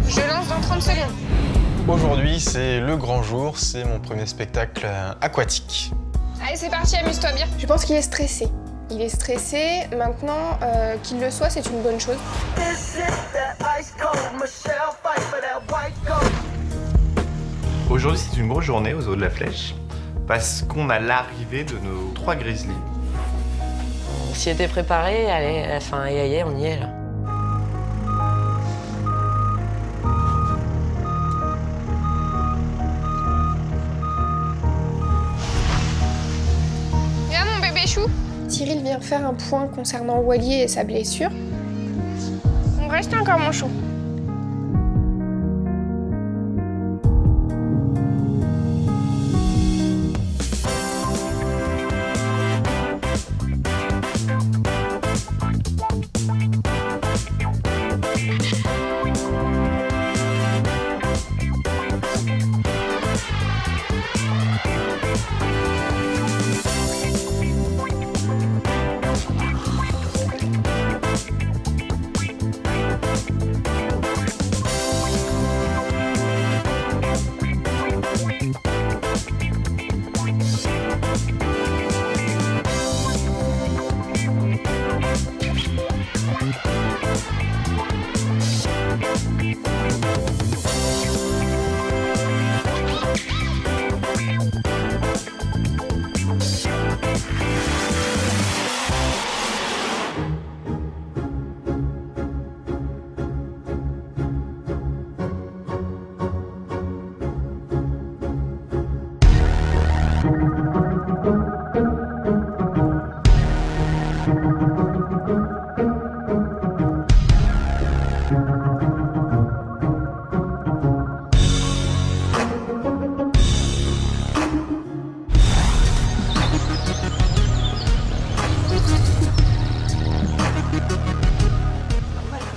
Je lance dans 30 secondes. Aujourd'hui, c'est le grand jour, c'est mon premier spectacle aquatique. Allez, c'est parti, amuse-toi bien. Je pense qu'il est stressé. Il est stressé. Maintenant, qu'il le soit, c'est une bonne chose. Aujourd'hui, c'est une grosse journée aux Eaux de la Flèche parce qu'on a l'arrivée de nos 3 grizzlies. On s'y était préparé, allez, enfin, on y est là. Viens, mon bébé chou. Cyril vient faire un point concernant Wally et sa blessure. On reste encore, mon chou.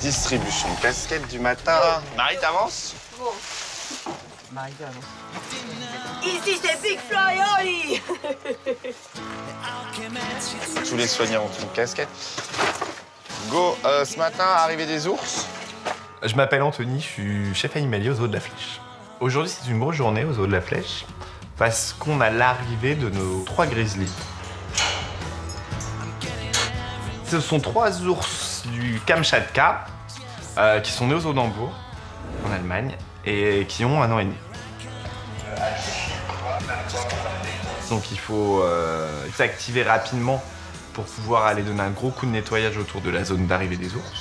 Distribution de casquettes du matin. Marie, t'avances? Bon. Marie, avance. Ici, c'est Big Fly Oli. Tous les soignants ont une casquette. Go, ce matin, arrivée des ours. Je m'appelle Anthony, je suis chef animalier aux Eaux de la Flèche. Aujourd'hui, c'est une grosse journée aux Eaux de la Flèche parce qu'on a l'arrivée de nos 3 grizzlies. Ce sont 3 ours du Kamchatka qui sont nés aux Eaux d'Hambourg, en Allemagne, et qui ont 1 an et demi. Donc il faut s'activer rapidement pour pouvoir aller donner un gros coup de nettoyage autour de la zone d'arrivée des ours.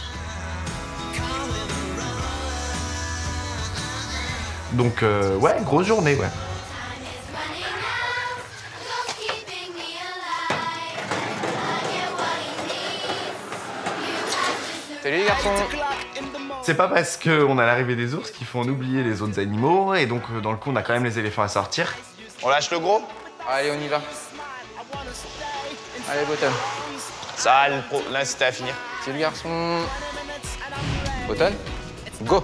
Donc ouais, grosse journée, ouais. Salut les garçons. C'est pas parce qu'on a l'arrivée des ours qu'il faut en oublier les autres animaux, et donc dans le coup on a quand même les éléphants à sortir. On lâche le gros? Allez, on y va. Allez, Bottom. Ça, l'inciter à finir. Salut garçon. Bottom, go.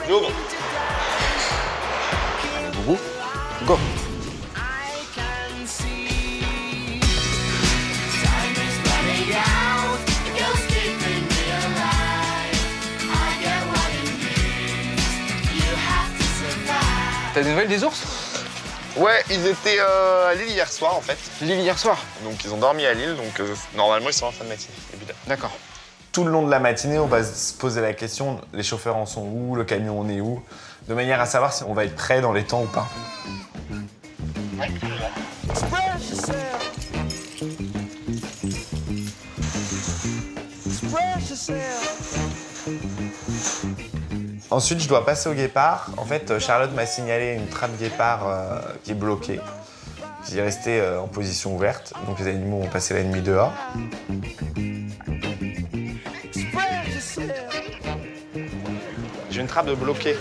J'ouvre. Boubou, go. T'as des nouvelles des ours? Ouais, ils étaient à Lille hier soir, en fait. Lille hier soir? Donc ils ont dormi à Lille, donc normalement ils sont en fin de matinée, évidemment. D'accord. Tout le long de la matinée, on va se poser la question, les chauffeurs en sont où, le camion en est où, de manière à savoir si on va être prêt dans les temps ou pas. Ensuite, je dois passer au guépard. En fait, Charlotte m'a signalé une trappe guépard qui est bloquée, qui est restée en position ouverte. Donc les animaux ont passé la nuit dehors. J'ai une trappe de bloqué.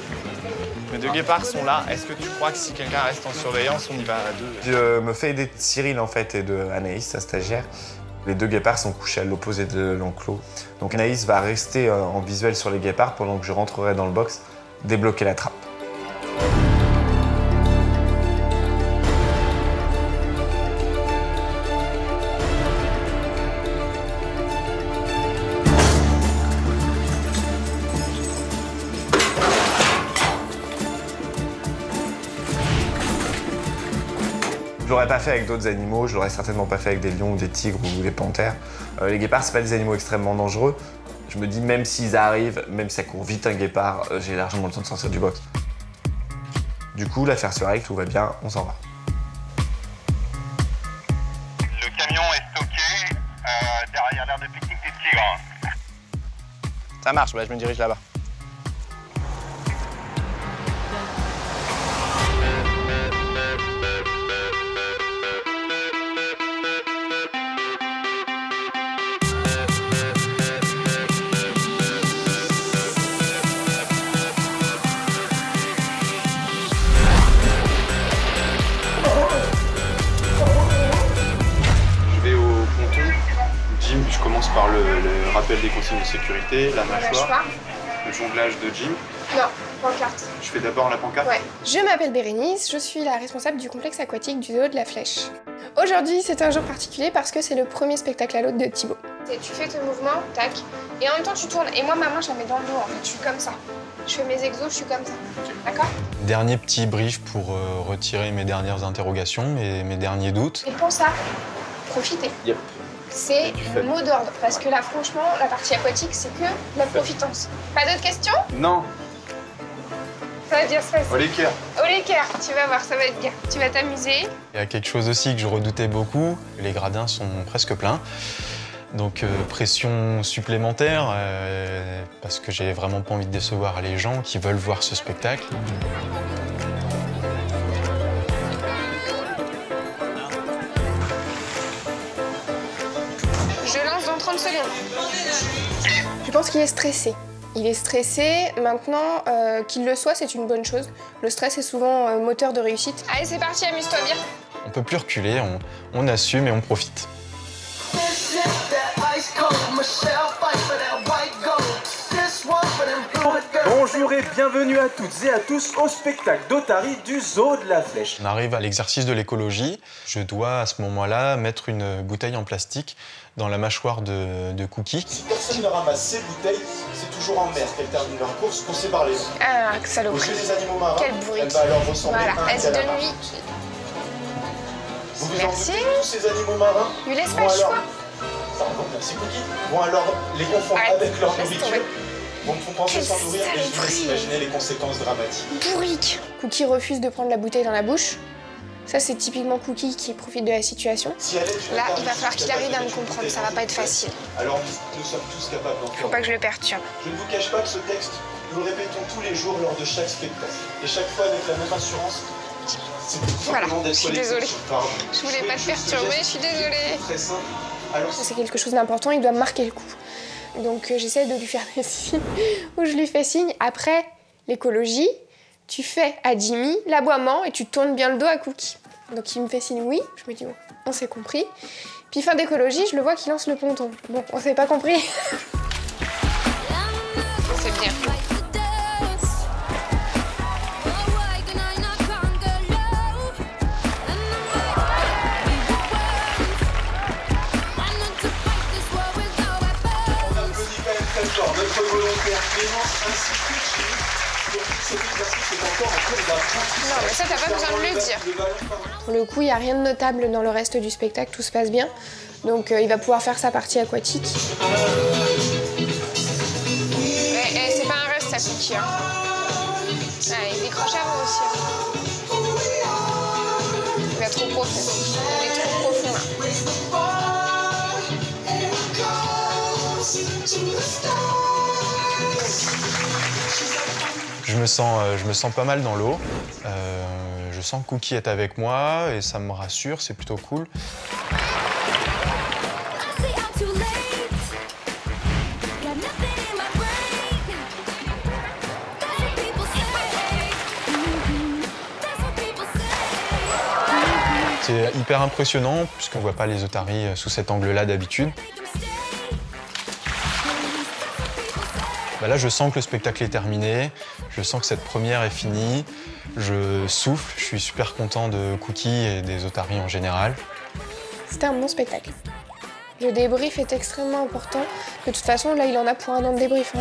Mes 2 guépards sont là. Est-ce que tu crois que si quelqu'un reste en surveillance, on y va à 2? Je me fais aider de Cyril en fait et de Anaïs, sa stagiaire. Les 2 guépards sont couchés à l'opposé de l'enclos. Donc Anaïs va rester en visuel sur les guépards pendant que je rentrerai dans le box, débloquer la trappe. l'aurais pas fait avec d'autres animaux, je l'aurais certainement pas fait avec des lions ou des tigres ou des panthères. Les guépards, c'est pas des animaux extrêmement dangereux. Je me dis, même s'ils arrivent, même si ça court vite un guépard, j'ai largement le temps de sortir du box. Du coup, l'affaire se règle, tout va bien, on s'en va. Le camion est stocké derrière l'aire de pique-nique des tigres. Ça marche, bah, je me dirige là-bas. Je commence par le rappel des consignes de sécurité, la mâchoire, le jonglage de Jim. Non, pancarte. Je fais d'abord la pancarte. Ouais. Je m'appelle Bérénice, je suis la responsable du complexe aquatique du zoo de la Flèche. Aujourd'hui, c'est un jour particulier parce que c'est le premier spectacle à l'autre de Thibaut. Tu fais tes mouvements, tac, et en même temps tu tournes. Et moi, ma main, je la mets dans le dos, en fait. Je suis comme ça. Je fais mes exos, je suis comme ça. D'accord? Dernier petit brief pour retirer mes dernières interrogations, mes derniers doutes. Et pour ça, profitez. Yep. C'est le mot d'ordre, parce que là, franchement, la partie aquatique, c'est que la profitance. Pas d'autres questions? Non. Ça va bien se passer. Au l'équerre. Au l'équerre, tu vas voir, ça va être bien. Tu vas t'amuser. Il y a quelque chose aussi que je redoutais beaucoup, les gradins sont presque pleins. Donc pression supplémentaire, parce que j'ai vraiment pas envie de décevoir les gens qui veulent voir ce spectacle. Je lance dans 30 secondes. Je pense qu'il est stressé. Il est stressé. Maintenant, qu'il le soit, c'est une bonne chose. Le stress est souvent moteur de réussite. Allez, c'est parti, amuse-toi bien. On peut plus reculer, on assume et on profite. Bonjour et bienvenue à toutes et à tous au spectacle d'Otari du Zoo de la Flèche. On arrive à l'exercice de l'écologie. Je dois à ce moment-là mettre une bouteille en plastique dans la mâchoire de Cookie. Si personne ne ramasse ces bouteilles, c'est toujours en mer qu'elles terminent leur course qu'on sépare les uns. Ah, saloperie. Aux yeux des animaux marins, Quel bruit. elle va alors ressembler à Voilà, un S de calamar. nuit. Vous vous en Merci. doutez, tous ces animaux marins Lui laisse vont pas le alors- choix. Pardon, merci Cookie. Vont alors les confondre Arrête, avec leur laisse nourriture. tomber. Vont me penser Quelle sans nourrir et je vous laisse saloperie. imaginer les conséquences dramatiques. Bourrique. Cookie refuse de prendre la bouteille dans la bouche. Ça, c'est typiquement Cookie qui profite de la situation. Si elle est une Là, il va interdiction falloir qu'il arrive à me comprendre, ça va pas être facile. Alors nous sommes tous capables d'en faire. Faut pas que je le perturbe. Je ne vous cache pas que ce texte, nous le répétons tous les jours lors de chaque spectacle. Et chaque fois avec la même assurance. C'est Voilà, simplement d'être je suis collectif. désolée. Pardon. Je voulais pas te perturber, je suis désolée. Très simple. Alors, C'est quelque chose d'important, il doit marquer le coup. Donc j'essaie de lui faire des signes, ou je lui fais signe. Après l'écologie, tu fais à Jimmy l'aboiement et tu tournes bien le dos à Cookie. Donc il me fait signe oui, je me dis bon, on s'est compris. Puis fin d'écologie, je le vois qui lance le ponton. Bon, on s'est pas compris. C'est bien. on applaudit quand même très fort notre volontaire Clémence ainsi que Jimmy. Donc cet exercice est encore en cours d'apprentissage. Non, mais ça, t'as pas besoin de le dire. Pour le coup, il n'y a rien de notable dans le reste du spectacle, tout se passe bien. Donc il va pouvoir faire sa partie aquatique. C'est pas un reste, ça, Cookie. Hein. Il décroche avant aussi. Hein. Il va trop profond. Il est trop profond, là. Je me sens pas mal dans l'eau. Je sens que Cookie est avec moi et ça me rassure, c'est plutôt cool. C'est hyper impressionnant puisqu'on voit pas les otaries sous cet angle-là d'habitude. Bah là, je sens que le spectacle est terminé, je sens que cette première est finie, je souffle, je suis super content de Cookie et des otaries en général. C'était un bon spectacle. Le débrief est extrêmement important. De toute façon, là, il en a pour un an de débrief. Hein.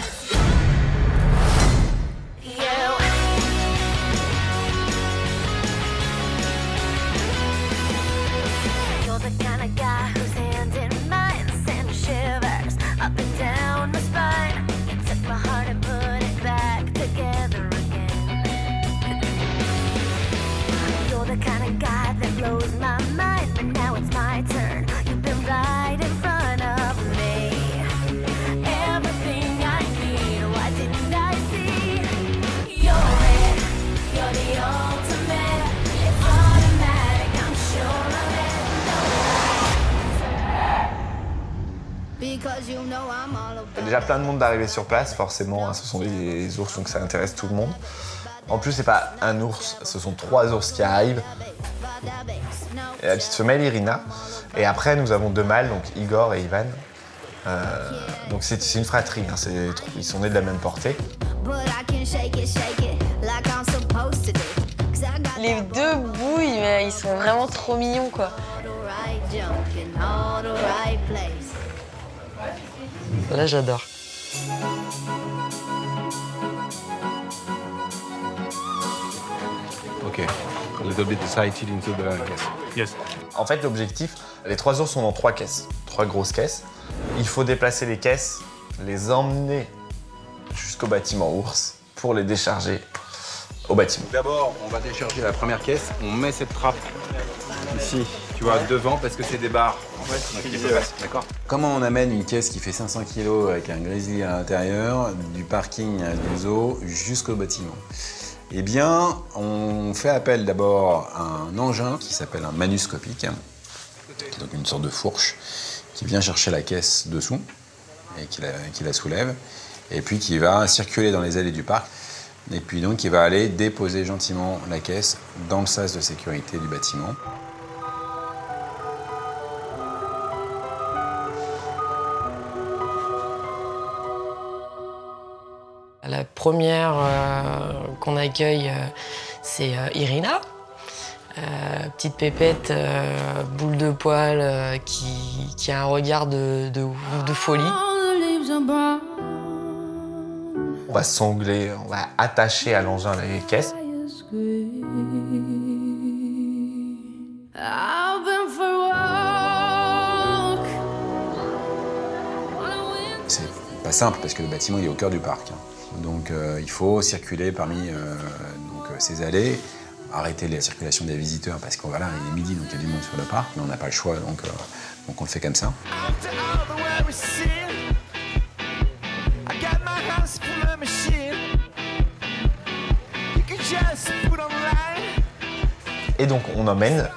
déjà plein de monde d'arriver sur place, forcément, hein, ce sont des ours, donc ça intéresse tout le monde. En plus, c'est pas un ours, ce sont 3 ours qui arrivent. Et la petite femelle, Irina. Et après, nous avons 2 mâles, donc Igor et Ivan. Donc c'est une fratrie, hein, ils sont nés de la même portée. Les 2 bouilles, mais ils sont vraiment trop mignons, quoi. Là, j'adore. Ok. A little bit excited into the caisse. Yes. En fait, l'objectif, les 3 ours sont dans 3 caisses, 3 grosses caisses. Il faut déplacer les caisses, les emmener jusqu'au bâtiment ours pour les décharger au bâtiment. D'abord, on va décharger la première caisse. On met cette trappe ici, tu vois, devant, parce que c'est des barres. En fait, d'accord. Comment on amène une caisse qui fait 500 kg avec un grizzly à l'intérieur, du parking du zoo jusqu'au bâtiment? Eh bien, on fait appel d'abord à un engin qui s'appelle un manuscopique, qui est donc une sorte de fourche, qui vient chercher la caisse dessous et qui la soulève, et puis qui va circuler dans les allées du parc, et puis donc qui va aller déposer gentiment la caisse dans le sas de sécurité du bâtiment. La première qu'on accueille, c'est Irina. Petite pépette, boule de poil, qui a un regard de folie. On va sangler, on va attacher à l'engin les caisses. C'est pas simple parce que le bâtiment est au cœur du parc. Donc il faut circuler parmi ces allées, arrêter la circulation des visiteurs parce que voilà, il est midi donc il y a du monde sur le parc, mais on n'a pas le choix donc on le fait comme ça. Et donc on emmène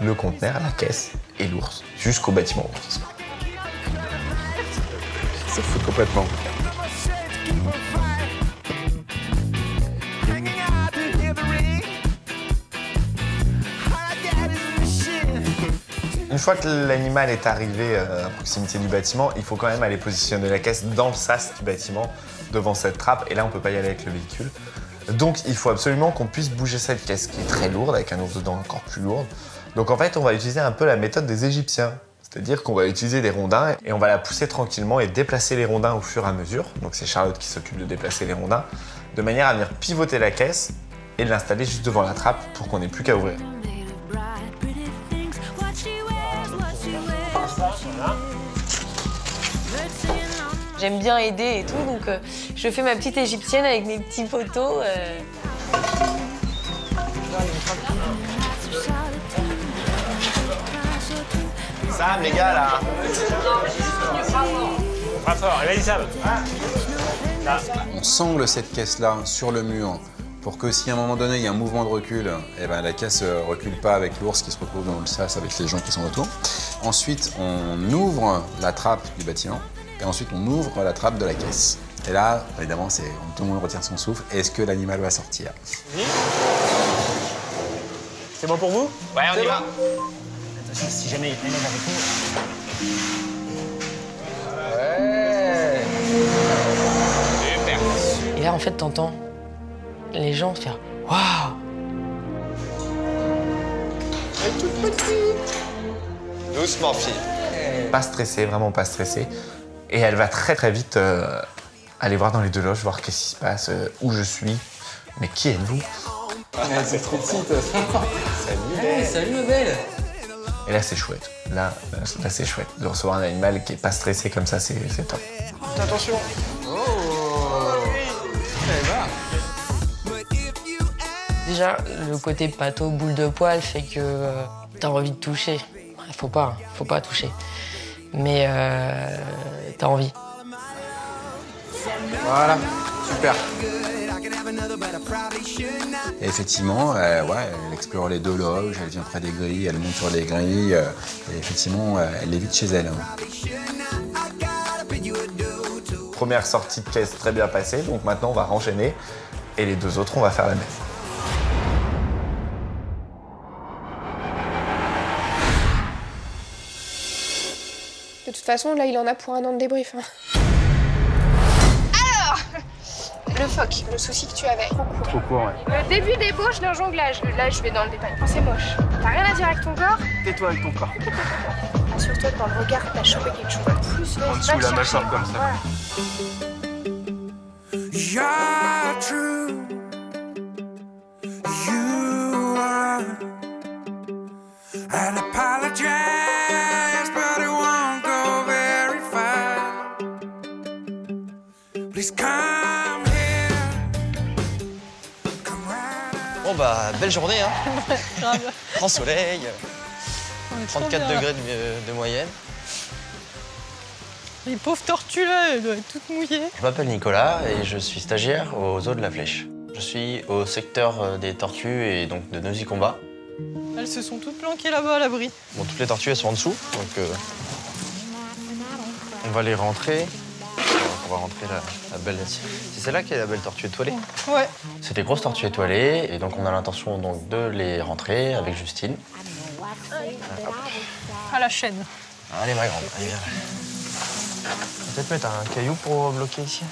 le conteneur, la caisse et l'ours jusqu'au bâtiment ours. Ça fout complètement. Une fois que l'animal est arrivé à proximité du bâtiment, il faut quand même aller positionner la caisse dans le sas du bâtiment, devant cette trappe, et là on peut pas y aller avec le véhicule. Donc il faut absolument qu'on puisse bouger cette caisse qui est très lourde, avec un ours dedans encore plus lourde. Donc en fait on va utiliser un peu la méthode des Égyptiens, c'est-à-dire qu'on va utiliser des rondins et on va la pousser tranquillement et déplacer les rondins au fur et à mesure. Donc c'est Charlotte qui s'occupe de déplacer les rondins, de manière à venir pivoter la caisse et de l'installer juste devant la trappe pour qu'on n'ait plus qu'à ouvrir. J'aime bien aider et tout, donc je fais ma petite égyptienne avec mes petits poteaux. Sam, les gars, là. Pas fort, et vas-y, Sam. On sangle cette caisse-là sur le mur pour que si à un moment donné il y a un mouvement de recul, eh ben, la caisse ne recule pas avec l'ours qui se retrouve dans le sas avec les gens qui sont autour. Ensuite, on ouvre la trappe du bâtiment et ensuite on ouvre la trappe de la caisse. Et là, évidemment, tout le monde retient son souffle. Est-ce que l'animal va sortir? C'est bon pour vous? Ouais, on y va. Attention, si jamais il est avec nous. Ouais. Super. Et là, en fait, t'entends les gens faire waouh. Elle est toute petite. Doucement, fille. Pas stressée, vraiment pas stressée. Et elle va très très vite aller voir dans les 2 loges, voir qu'est-ce qui se passe, où je suis. Mais qui êtes-vous? C'est trop petite. Salut. Hey, salut ma belle. Et là c'est chouette. Là c'est chouette. De recevoir un animal qui est pas stressé comme ça, c'est top. Attention. Déjà, le côté pâteau, boule de poil fait que t'as envie de toucher. Faut pas toucher. Mais t'as envie. Voilà, super. Et effectivement, elle explore les 2 loges, elle vient près des grilles, elle monte sur les grilles, et effectivement, elle est vite chez elle. première sortie de caisse très bien passée, donc maintenant on va renchaîner et les 2 autres on va faire la même. De toute façon, là, il en a pour 1 an de débrief. Hein. Alors, le phoque, le souci que tu avais. Trop court, ouais. Le début d'ébauche d'un jonglage. Là, je vais dans le détail. C'est moche. T'as rien à dire avec ton corps. Tais-toi avec ton corps. Assure-toi que dans le regard, t'as chopé quelque chose de plus. En dessous, la mâchoire comme ça. Voilà. You're true. You are. I'd apologize, but it won't go very far. Please come here. Bon bah, belle journée, hein. Grand soleil, 34 degrés de moyenne. Les pauvres tortues là, elles doivent être toutes mouillées. Je m'appelle Nicolas et je suis stagiaire aux Zoos de la Flèche. Je suis au secteur des tortues et donc de Nosy-Combat. Elles se sont toutes planquées là-bas à l'abri. Bon, toutes les tortues, elles sont en dessous, donc on va les rentrer. On va rentrer la belle... C'est celle-là qui est la belle tortue étoilée? Ouais. C'est des grosses tortues étoilées et donc on a l'intention donc de les rentrer avec Justine. Hop. À la chaîne. Allez ma grande, allez viens. Peut-être mettre un caillou pour bloquer ici.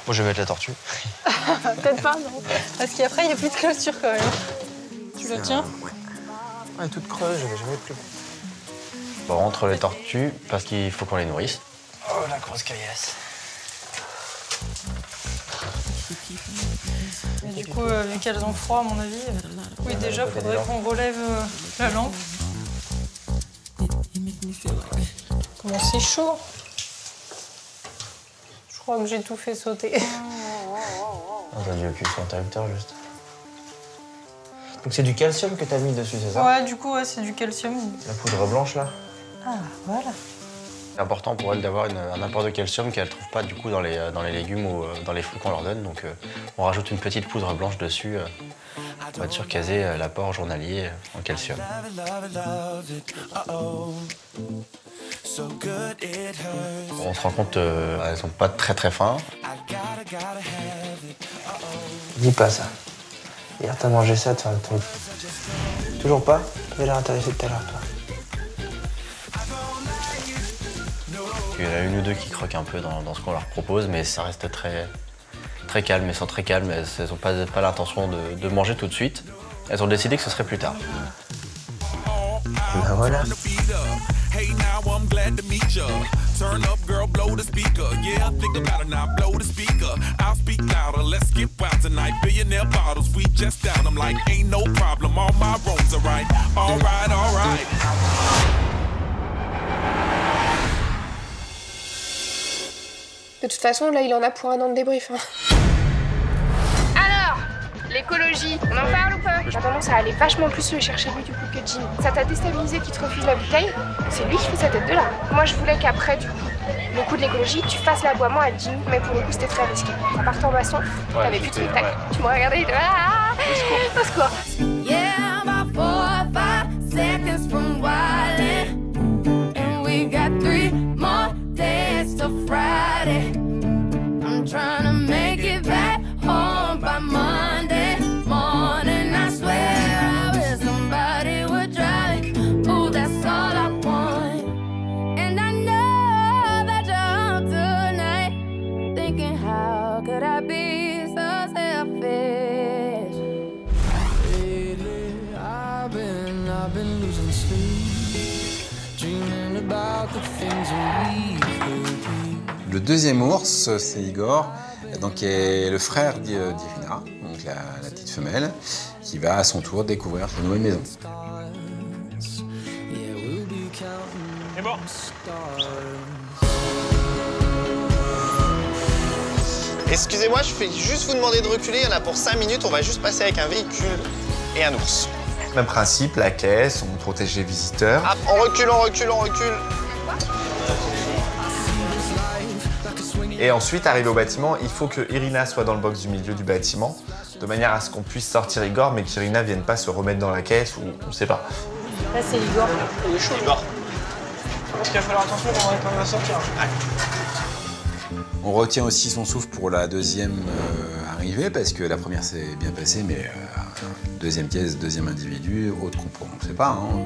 Moi je vais mettre la tortue. Peut-être pas, non. Parce qu'après, il n'y a plus de clôture quand même. Tu le tiens? Ouais. Elle est toute creuse, je vais jamais plus. On rentre les tortues parce qu'il faut qu'on les nourrisse. Oh la grosse caillasse. Et du coup, vu qu'elles ont froid, à mon avis, oui, déjà, il faudrait qu'on relève la lampe. Comment c'est chaud. Je crois que j'ai tout fait sauter. T'as dû appuyer sur l'interrupteur juste. Donc c'est du calcium que t'as mis dessus, c'est ça? Ouais, du coup, ouais, c'est du calcium. La poudre blanche là? Ah, voilà. C'est important pour elles d'avoir un apport de calcium qu'elles ne trouvent pas du coup dans les légumes ou dans les fruits qu'on leur donne. Donc on rajoute une petite poudre blanche dessus pour être sûr qu'elles aient l'apport journalier en calcium. On se rend compte qu'elles sont pas très fins. Dis pas ça. Hier t'as mangé ça, toujours pas? T'avais l'air intéressé tout à l'heure toi. Il y en a une ou deux qui croquent un peu dans ce qu'on leur propose, mais ça reste très calme. Elles sont très calmes, elles n'ont pas l'intention de manger tout de suite. Elles ont décidé que ce serait plus tard. Ben voilà. De toute façon, là, il en a pour 1 an de débrief. Hein. Alors, l'écologie, on en parle ou pas? J'ai tendance à aller vachement plus le chercher lui du coup que Jim. Ça t'a déstabilisé qu'il te refuse la bouteille? C'est lui qui fait sa tête de là. Moi, je voulais qu'après, du coup, le coup de l'écologie, tu fasses l'aboiement à Jim, mais pour le coup, c'était très risqué. Ça partait en baston, t'avais plus de spectacle. Ouais. Tu me regardais et tu... Ah, au secours. Yeah, about 4 or 5 seconds from wildin', and we got 3 more days till Friday. I'm trying to make it back home by Monday morning. I swear I wish somebody would drive. Ooh, that's all I want. And I know that you're home tonight, thinking how could I be so selfish? Lately, I've been losing sleep, dreaming about the things we could be. Le deuxième ours, c'est Igor, donc, qui est le frère d'Irina, donc la petite femelle, qui va à son tour découvrir sa nouvelle maison. Et bon. Excusez-moi, je fais juste vous demander de reculer, il y en a pour 5 minutes, on va juste passer avec un véhicule et un ours. Même principe, la caisse, on protège les visiteurs. Ah, on recule, on recule, on recule. Et ensuite, arrivé au bâtiment, il faut que Irina soit dans le box du milieu du bâtiment, de manière à ce qu'on puisse sortir Igor, mais qu'Irina ne vienne pas se remettre dans la caisse ou on ne sait pas. Là, c'est Igor. Il est chaud, Igor. Je pense qu'il va falloir attention quand on va sortir. Allez. On retient aussi son souffle pour la deuxième arrivée, parce que la première s'est bien passée, mais deuxième pièce, deuxième individu, autre compo, on ne sait pas. Hein.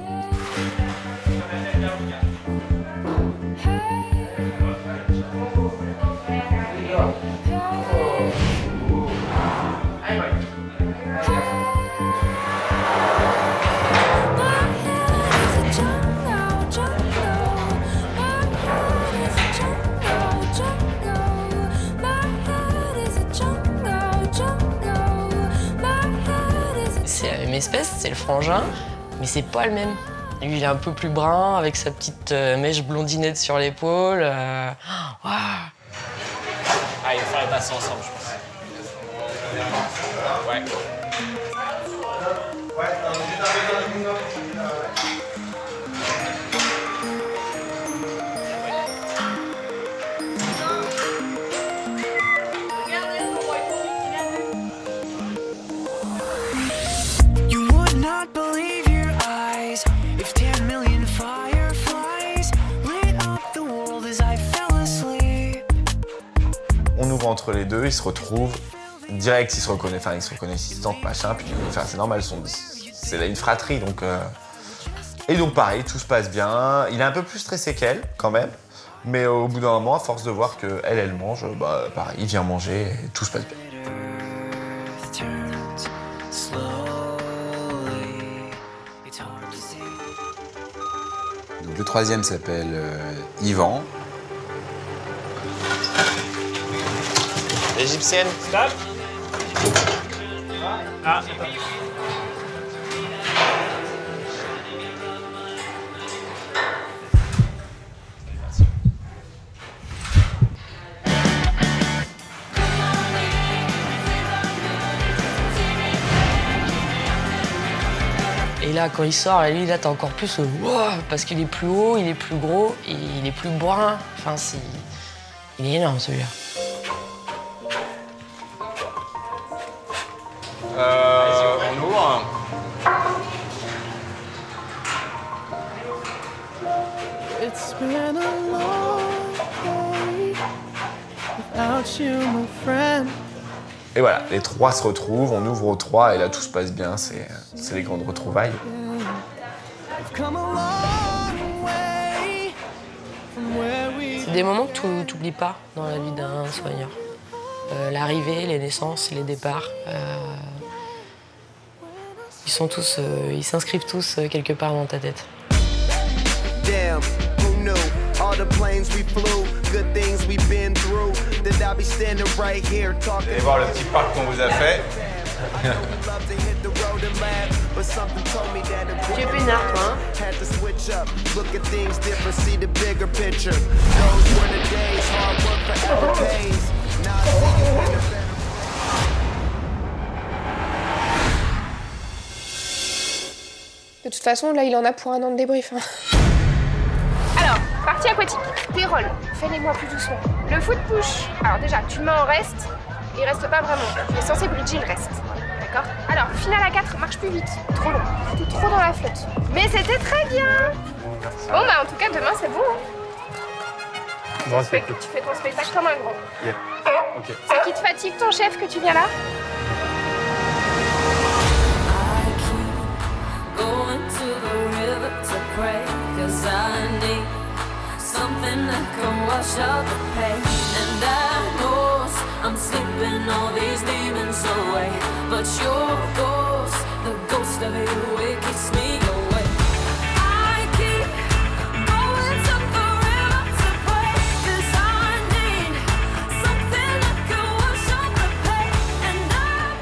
C'est la même espèce, c'est le frangin, mais c'est pas le même. Lui, il est un peu plus brun, avec sa petite mèche blondinette sur l'épaule. Wow. Ah, il va falloir passer ensemble, je pense. Ouais. You would not believe your eyes if 10 million fireflies lit up the world as I fell asleep. On ouvre entre les deux, ils se retrouvent. Direct, ils se reconnaissent, ils tentent machin, puis enfin, c'est normal, c'est là une fratrie, donc... Et donc pareil, tout se passe bien. Il est un peu plus stressé qu'elle, quand même. Mais au bout d'un moment, à force de voir qu'elle, elle mange, bah pareil, il vient manger et tout se passe bien. Donc, le troisième s'appelle Yvan. Égyptienne. Stop. Ah. Et là, quand il sort, et lui, là, t'as encore plus le wow, parce qu'il est plus haut, il est plus gros, et il est plus brun. Enfin, il est énorme, celui-là. On ouvre. It's been a long day without you, my friend. Et voilà, les trois se retrouvent, on ouvre aux trois et là tout se passe bien, c'est les grandes retrouvailles. C'est des moments que tu n'oublies pas dans la vie d'un soigneur. L'arrivée, les naissances, les départs. Ils s'inscrivent tous quelque part dans ta tête. Damn, who knew? All the planes we flew, good things we've been through. That I'll be standing right here talking. Allez voir le petit parc qu'on vous a fait. Tu es peinard, toi, hein? Had to switch up, look at things different, see the bigger picture. Those were the days, hard work forever pays. Now I see you in the De toute façon, là, il en a pour un an de débrief. Hein. Alors, partie aquatique. Tes rôles, fais-les-moi plus doucement. Le foot push. Alors déjà, tu le mets en reste. Il reste pas vraiment. Tu es censé bridger le reste. D'accord? Alors, finale à 4, marche plus vite. Trop long. T'es trop dans la flotte. Mais c'était très bien. Bon, bah en tout cas, demain, c'est bon. Hein. Bon, Tu fais ton spectacle comme un grand. Yeah. Ok. C'est qui te fatigue ton chef que tu viens là? Going to the river to pray, 'cause I need something that can wash out the pain. And I know I'm sleeping all these demons away, but your ghost, the ghost of you, it keeps me away. I keep going to the river to pray, 'cause I need something that can wash out the pain.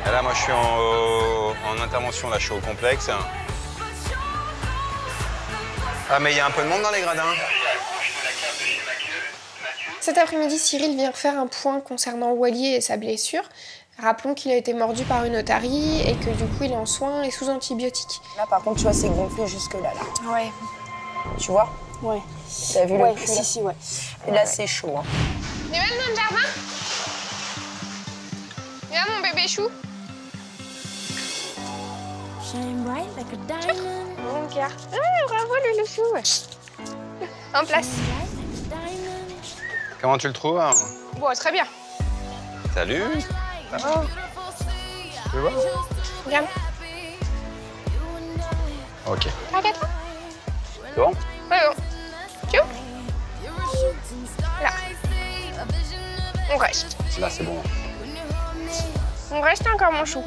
And Et là, moi, je suis en intervention, là, je suis au complexe. Ah, mais il y a un peu de monde dans les gradins. Cet après-midi, Cyril vient faire un point concernant Wally et sa blessure. Rappelons qu'il a été mordu par une otarie et que du coup, il est en soins et sous antibiotiques. Là, par contre, tu vois, c'est gonflé jusque-là. Là. Ouais. Tu vois? Ouais. T'as vu ouais, le cul, si, là? si, ouais. Et Ouais, là, ouais. c'est chaud. Hein. Tu veux dans le jardin? Viens, mon bébé chou. Bon cœur. Ah, bravo, le chou. En place. Comment tu le trouves? Bon, très bien. Salut. Oh. Tu veux voir? Regarde. Ok. Regarde-toi. C'est bon? Ouais, bon. Tu vois? Là. On reste. Là, c'est bon. On reste encore, mon chou.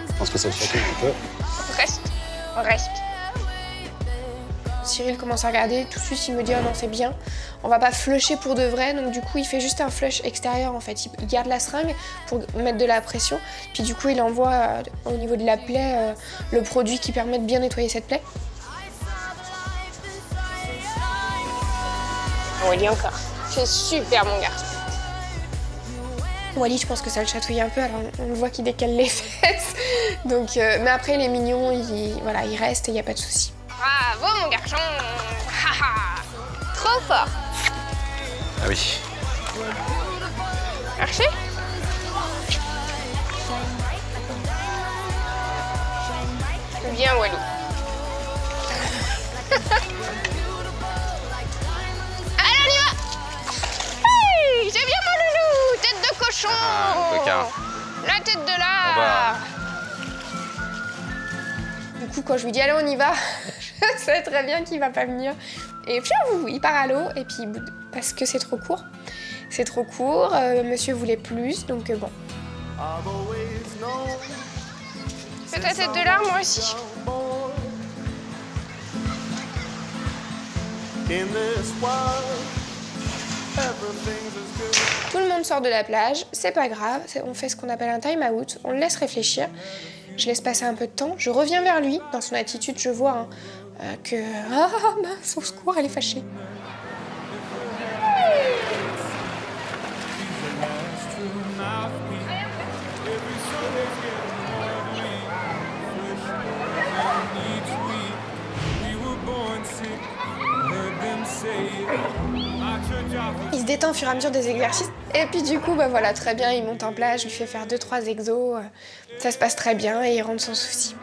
Je pense que ça le chatouille un peu. On reste. On reste. Cyril commence à regarder, tout de suite il me dit « Ah non, c'est bien, on va pas flusher pour de vrai », donc du coup il fait juste un flush extérieur en fait. Il garde la seringue pour mettre de la pression, puis du coup il envoie au niveau de la plaie le produit qui permet de bien nettoyer cette plaie. Wally encore. C'est super mon garçon. Wally, je pense que ça le chatouille un peu, alors on le voit qu'il décale les fesses. Donc, mais après il est mignon, voilà, il reste et il n'y a pas de souci. Bravo mon garçon. Trop fort. Ah oui. Marché. Bien Walou. Allez, on y va. Hey, c'est bien mon loulou. Tête de cochon. La tête de là. Du coup, quand je lui dis allez, on y va, je sais très bien qu'il va pas venir. Et puis il part à l'eau et puis il boude parce que c'est trop court. C'est trop court. Monsieur voulait plus, donc bon. Fais ta tête de larme, moi aussi. Tout le monde sort de la plage, c'est pas grave, on fait ce qu'on appelle un time out, on le laisse réfléchir. Je laisse passer un peu de temps, je reviens vers lui. Dans son attitude, je vois que... Ah mince, au secours, elle est fâchée. Il se détend au fur et à mesure des exercices. Et puis du coup, bah voilà, très bien, il monte en plage, je lui fais faire 2-3 exos. Ça se passe très bien et il rentre sans souci.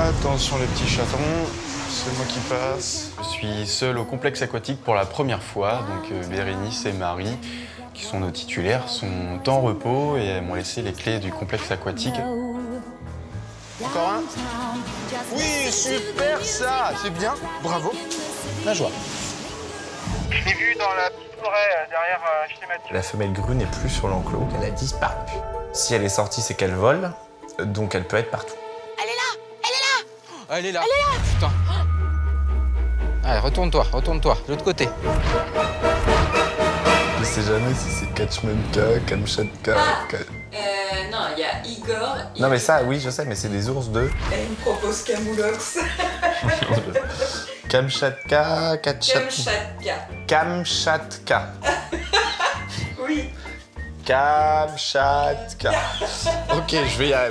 Attention les petits chatons, c'est moi qui passe. Je suis seul au complexe aquatique pour la première fois, donc Bérénice et Marie, qui sont nos titulaires, sont en repos et elles m'ont laissé les clés du complexe aquatique. Encore un? Oui, super ça, c'est bien, bravo. La joie. Je l'ai vu dans la petite forêt derrière chez Mathieu. La femelle grue n'est plus sur l'enclos, elle a disparu. Si elle est sortie, c'est qu'elle vole, donc elle peut être partout. Elle est là. Putain. Allez, retourne-toi, de l'autre côté. Je sais jamais si c'est Kachmenka, Kamchatka... Non, il y a Igor. Non mais ça, oui, je sais, mais c'est des ours de... Elle me propose Camoulox. Kamchatka, Kamchatka. Oui. Kamchatka. Ok, je vais y arriver.